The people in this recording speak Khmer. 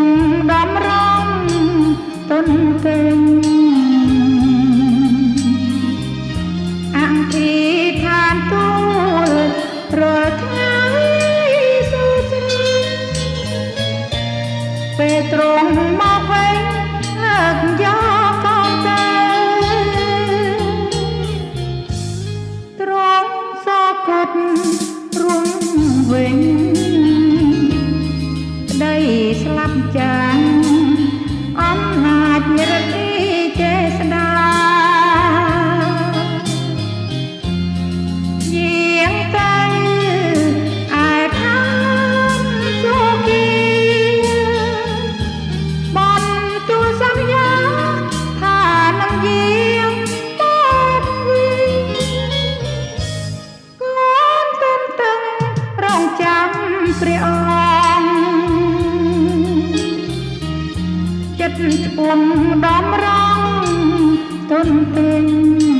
ងដំរងទុនពេញអធិដ្ឋានទូលរាល់ថ្ងៃសូស្រីពេលត្រង់មកវិញលើកយកកូនទៅត្រង់សកត់រួងវិញក្តីស្លាប់ចាងអំណាចរទីចេស្តាយាងទៅឯឋានសុគីបំទូលសន្យាថានឹងយាងមកវិញកូនទន្ទឹងរងចាំព្រះអង្គចិត្តឆ្ពង់ដំរងទុនពេញ